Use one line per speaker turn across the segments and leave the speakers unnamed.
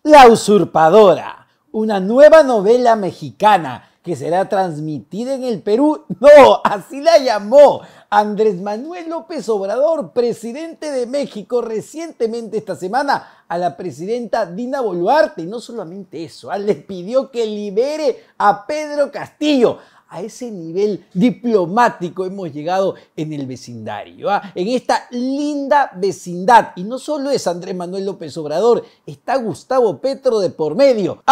La Usurpadora, una nueva novela mexicana que será transmitida en el Perú. No, así la llamó Andrés Manuel López Obrador, presidente de México, recientemente esta semana a la presidenta Dina Boluarte. Y no solamente eso, le pidió que libere a Pedro Castillo. A ese nivel diplomático hemos llegado en el vecindario, en esta linda vecindad. Y no solo es Andrés Manuel López Obrador, está Gustavo Petro de por medio.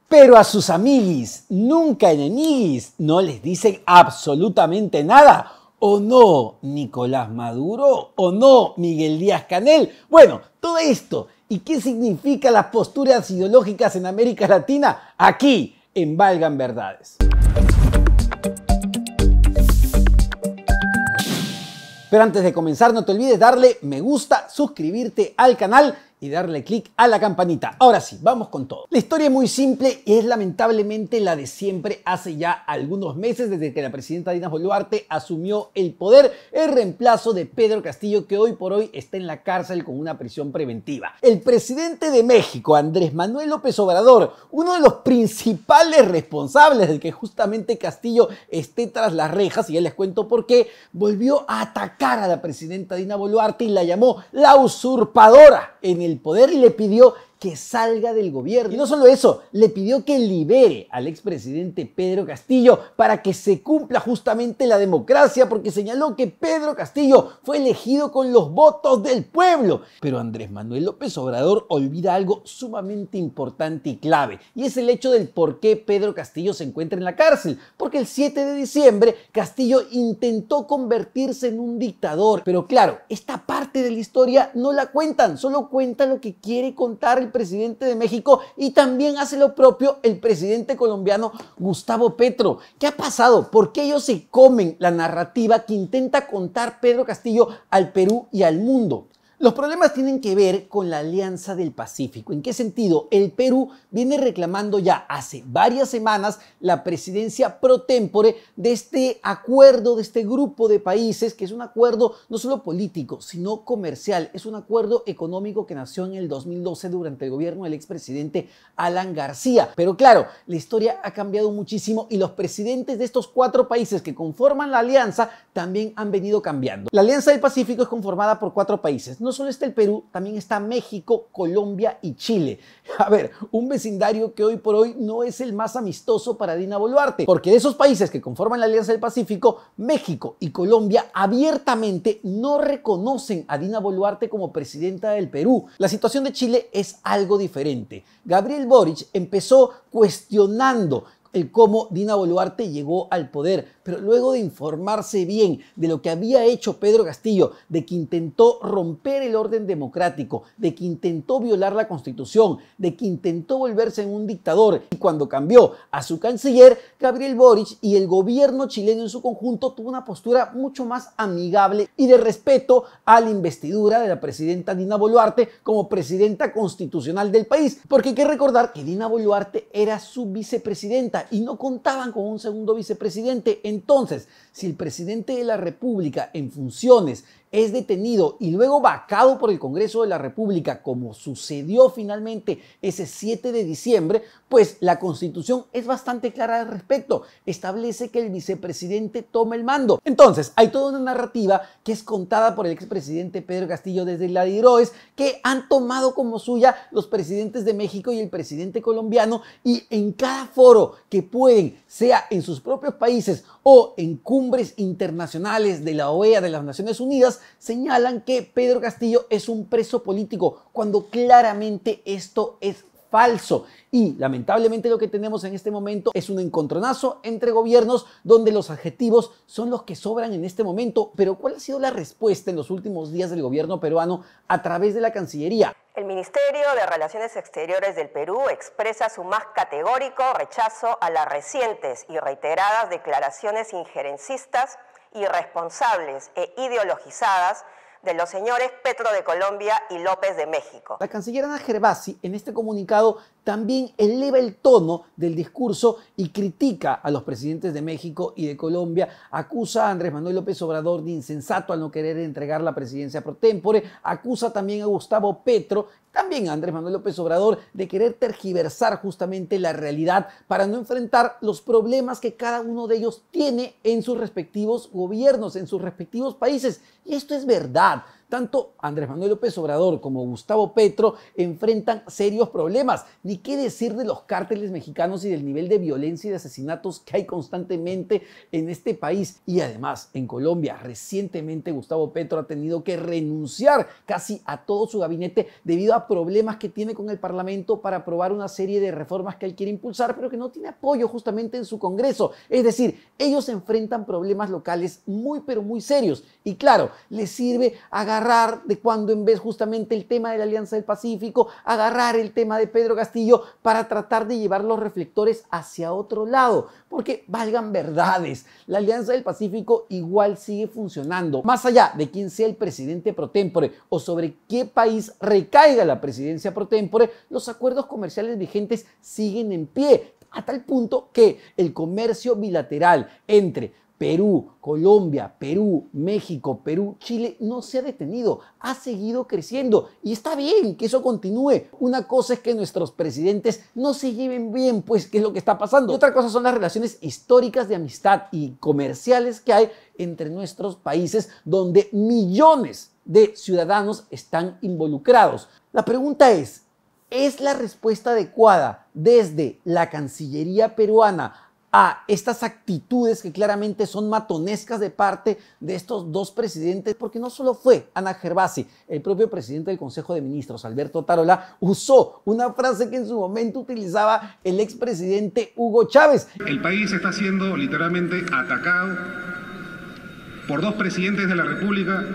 Pero a sus amiguis, nunca enemiguis, no les dicen absolutamente nada. ¿O no Nicolás Maduro? ¿O no Miguel Díaz-Canel? Bueno, todo esto y qué significan las posturas ideológicas en América Latina, aquí en Valgan Verdades. Pero antes de comenzar, no te olvides darle me gusta, suscribirte al canal y darle clic a la campanita. Ahora sí, vamos con todo. La historia es muy simple y es lamentablemente la de siempre. Hace ya algunos meses, desde que la presidenta Dina Boluarte asumió el poder, el reemplazo de Pedro Castillo, que hoy por hoy está en la cárcel con una prisión preventiva. El presidente de México, Andrés Manuel López Obrador, uno de los principales responsables de que justamente Castillo esté tras las rejas, y ya les cuento por qué, volvió a atacar a la presidenta Dina Boluarte y la llamó la usurpadora en el poder y le pidió que salga del gobierno. Y no solo eso, le pidió que libere al expresidente Pedro Castillo para que se cumpla justamente la democracia, porque señaló que Pedro Castillo fue elegido con los votos del pueblo. Pero Andrés Manuel López Obrador olvida algo sumamente importante y clave, y es el hecho del por qué Pedro Castillo se encuentra en la cárcel. Porque el 7 de diciembre Castillo intentó convertirse en un dictador. Pero claro, esta parte de la historia no la cuentan, solo cuenta lo que quiere contar el presidente de México, y también hace lo propio el presidente colombiano Gustavo Petro. ¿Qué ha pasado? ¿Por qué ellos se comen la narrativa que intenta contar Pedro Castillo al Perú y al mundo? Los problemas tienen que ver con la Alianza del Pacífico. ¿En qué sentido? El Perú viene reclamando ya hace varias semanas la presidencia pro tempore de este acuerdo, de este grupo de países, que es un acuerdo no solo político, sino comercial. Es un acuerdo económico que nació en el 2012 durante el gobierno del expresidente Alan García. Pero claro, la historia ha cambiado muchísimo y los presidentes de estos 4 países que conforman la alianza también han venido cambiando. La Alianza del Pacífico es conformada por 4 países. No solo está el Perú, también está México, Colombia y Chile. A ver, un vecindario que hoy por hoy no es el más amistoso para Dina Boluarte, porque de esos países que conforman la Alianza del Pacífico, México y Colombia abiertamente no reconocen a Dina Boluarte como presidenta del Perú. La situación de Chile es algo diferente. Gabriel Boric empezó cuestionando el cómo Dina Boluarte llegó al poder, pero luego de informarse bien de lo que había hecho Pedro Castillo, de que intentó romper el orden democrático, de que intentó violar la Constitución, de que intentó volverse en un dictador, y cuando cambió a su canciller, Gabriel Boric, y el gobierno chileno en su conjunto tuvo una postura mucho más amigable y de respeto a la investidura de la presidenta Dina Boluarte como presidenta constitucional del país, porque hay que recordar que Dina Boluarte era su vicepresidenta y no contaban con un segundo vicepresidente. Entonces, si el presidente de la República en funciones es detenido y luego vacado por el Congreso de la República, como sucedió finalmente ese 7 de diciembre, pues la Constitución es bastante clara al respecto. Establece que el vicepresidente toma el mando. Entonces, hay toda una narrativa que es contada por el expresidente Pedro Castillo desde la de Heroes, que han tomado como suya los presidentes de México y el presidente colombiano, y en cada foro que pueden, sea en sus propios países o en cumbres internacionales de la OEA, de las Naciones Unidas, señalan que Pedro Castillo es un preso político, cuando claramente esto es falso. Y lamentablemente lo que tenemos en este momento es un encontronazo entre gobiernos donde los adjetivos son los que sobran en este momento. Pero ¿cuál ha sido la respuesta en los últimos días del gobierno peruano a través de la Cancillería?
El Ministerio de Relaciones Exteriores del Perú expresa su más categórico rechazo a las recientes y reiteradas declaraciones injerencistas, irresponsables e ideologizadas de los señores Petro de Colombia y López de México.
La canciller Ana Gervasi en este comunicado también eleva el tono del discurso y critica a los presidentes de México y de Colombia, acusa a Andrés Manuel López Obrador de insensato al no querer entregar la presidencia pro tempore, acusa también a Gustavo Petro, también a Andrés Manuel López Obrador, de querer tergiversar justamente la realidad para no enfrentar los problemas que cada uno de ellos tiene en sus respectivos gobiernos, en sus respectivos países. Y esto es verdad. Tanto Andrés Manuel López Obrador como Gustavo Petro enfrentan serios problemas. Ni qué decir de los cárteles mexicanos y del nivel de violencia y de asesinatos que hay constantemente en este país. Y además, en Colombia, recientemente Gustavo Petro ha tenido que renunciar casi a todo su gabinete debido a problemas que tiene con el Parlamento para aprobar una serie de reformas que él quiere impulsar, pero que no tiene apoyo justamente en su Congreso. Es decir, ellos enfrentan problemas locales muy, pero muy serios. Y claro, les sirve agarrar de cuando en vez justamente el tema de la Alianza del Pacífico, agarrar el tema de Pedro Castillo para tratar de llevar los reflectores hacia otro lado. Porque valgan verdades, la Alianza del Pacífico igual sigue funcionando. Más allá de quién sea el presidente pro tempore o sobre qué país recaiga la presidencia pro tempore, los acuerdos comerciales vigentes siguen en pie, a tal punto que el comercio bilateral entre Perú, Colombia, Perú, México, Perú, Chile no se ha detenido, ha seguido creciendo y está bien que eso continúe. Una cosa es que nuestros presidentes no se lleven bien, pues, ¿qué es lo que está pasando? Y otra cosa son las relaciones históricas de amistad y comerciales que hay entre nuestros países, donde millones de ciudadanos están involucrados. La pregunta ¿es la respuesta adecuada desde la Cancillería peruana a estas actitudes que claramente son matonescas de parte de estos dos presidentes? Porque no solo fue Ana Gervasi, el propio presidente del Consejo de Ministros, Alberto Otárola, usó una frase que en su momento utilizaba el expresidente Hugo Chávez.
El país está siendo literalmente atacado por dos presidentes de la República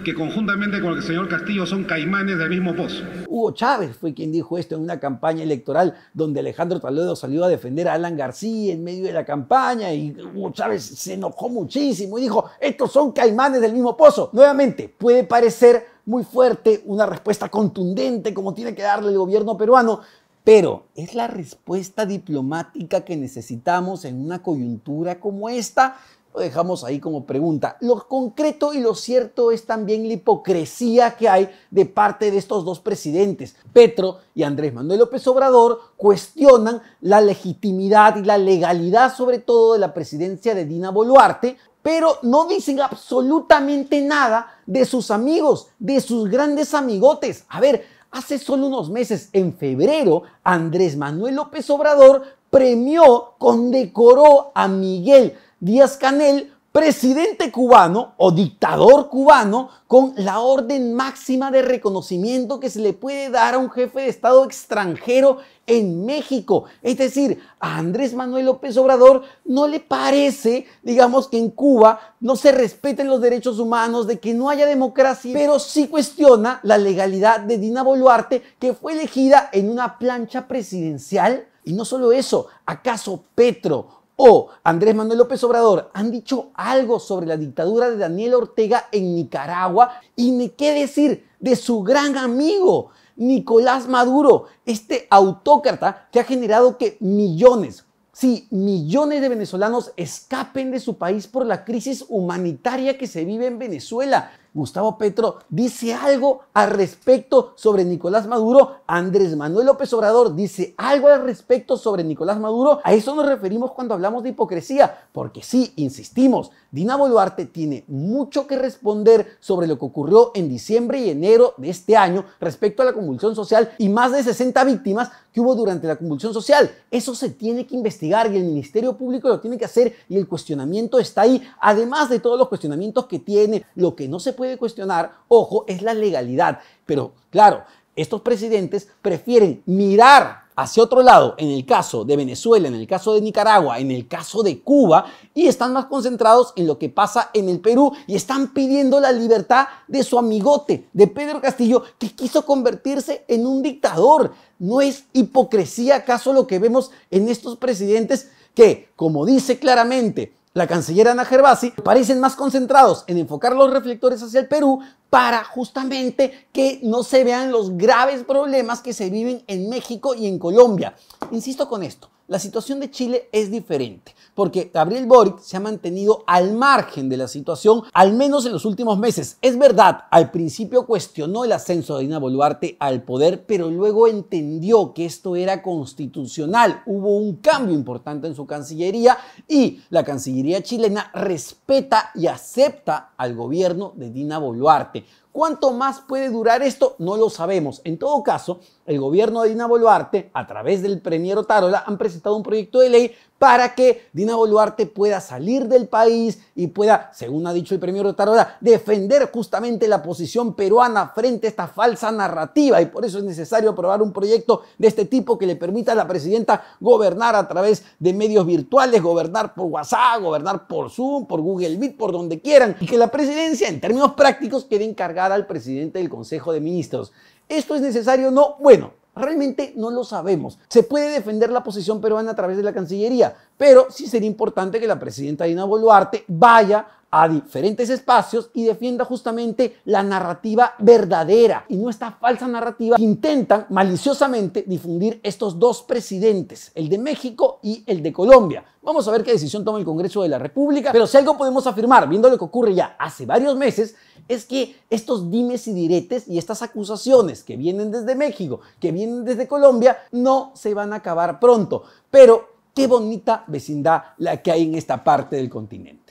que conjuntamente con el señor Castillo son caimanes del mismo pozo.
Hugo Chávez fue quien dijo esto en una campaña electoral donde Alejandro Toledo salió a defender a Alan García en medio de la campaña y Hugo Chávez se enojó muchísimo y dijo, estos son caimanes del mismo pozo. Nuevamente, puede parecer muy fuerte, una respuesta contundente como tiene que darle el gobierno peruano, pero ¿es la respuesta diplomática que necesitamos en una coyuntura como esta? Lo dejamos ahí como pregunta. Lo concreto y lo cierto es también la hipocresía que hay de parte de estos dos presidentes. Petro y Andrés Manuel López Obrador cuestionan la legitimidad y la legalidad, sobre todo, de la presidencia de Dina Boluarte, pero no dicen absolutamente nada de sus amigos, de sus grandes amigotes. A ver, hace solo unos meses, en febrero, Andrés Manuel López Obrador premió, condecoró a Miguel Díaz-Canel, presidente cubano o dictador cubano, con la orden máxima de reconocimiento que se le puede dar a un jefe de Estado extranjero en México. Es decir, a Andrés Manuel López Obrador no le parece, digamos, que en Cuba no se respeten los derechos humanos, de que no haya democracia, pero sí cuestiona la legalidad de Dina Boluarte, que fue elegida en una plancha presidencial. Y no solo eso, ¿acaso Petro o Andrés Manuel López Obrador han dicho algo sobre la dictadura de Daniel Ortega en Nicaragua? Y ni qué decir de su gran amigo Nicolás Maduro, este autócrata que ha generado que millones de venezolanos escapen de su país por la crisis humanitaria que se vive en Venezuela. Gustavo Petro dice algo al respecto sobre Nicolás Maduro. Andrés Manuel López Obrador dice algo al respecto sobre Nicolás Maduro. A eso nos referimos cuando hablamos de hipocresía, porque sí, insistimos, Dina Boluarte tiene mucho que responder sobre lo que ocurrió en diciembre y enero de este año respecto a la convulsión social y más de 60 víctimas que hubo durante la convulsión social. Eso se tiene que investigar y el Ministerio Público lo tiene que hacer y el cuestionamiento está ahí, además de todos los cuestionamientos que tiene. Lo que no se puede cuestionar, ojo, es la legalidad. Pero claro, estos presidentes prefieren mirar hacia otro lado, en el caso de Venezuela, en el caso de Nicaragua, en el caso de Cuba, y están más concentrados en lo que pasa en el Perú y están pidiendo la libertad de su amigote, de Pedro Castillo, que quiso convertirse en un dictador. ¿No es hipocresía acaso lo que vemos en estos presidentes que, como dice claramente la canciller Ana Gervasi, parecen más concentrados en enfocar los reflectores hacia el Perú para justamente que no se vean los graves problemas que se viven en México y en Colombia. Insisto con esto, la situación de Chile es diferente, porque Gabriel Boric se ha mantenido al margen de la situación, al menos en los últimos meses. Es verdad, al principio cuestionó el ascenso de Dina Boluarte al poder, pero luego entendió que esto era constitucional. Hubo un cambio importante en su Cancillería y la Cancillería chilena respeta y acepta al gobierno de Dina Boluarte. ¿Cuánto más puede durar esto? No lo sabemos. En todo caso, el gobierno de Dina Boluarte, a través del premier Otárola, han presentado un proyecto de ley para que Dina Boluarte pueda salir del país y pueda, según ha dicho el premier Otárola, defender justamente la posición peruana frente a esta falsa narrativa. Y por eso es necesario aprobar un proyecto de este tipo que le permita a la presidenta gobernar a través de medios virtuales, gobernar por WhatsApp, gobernar por Zoom, por Google Meet, por donde quieran. Y que la presidencia, en términos prácticos, quede encargada al presidente del Consejo de Ministros. ¿Esto es necesario o no? Bueno, realmente no lo sabemos. Se puede defender la posición peruana a través de la Cancillería, pero sí sería importante que la presidenta Dina Boluarte vaya a diferentes espacios y defienda justamente la narrativa verdadera y no esta falsa narrativa que intentan maliciosamente difundir estos dos presidentes, el de México y el de Colombia. Vamos a ver qué decisión toma el Congreso de la República, pero si algo podemos afirmar, viendo lo que ocurre ya hace varios meses, es que estos dimes y diretes y estas acusaciones que vienen desde México, que vienen desde Colombia, no se van a acabar pronto. Pero qué bonita vecindad la que hay en esta parte del continente.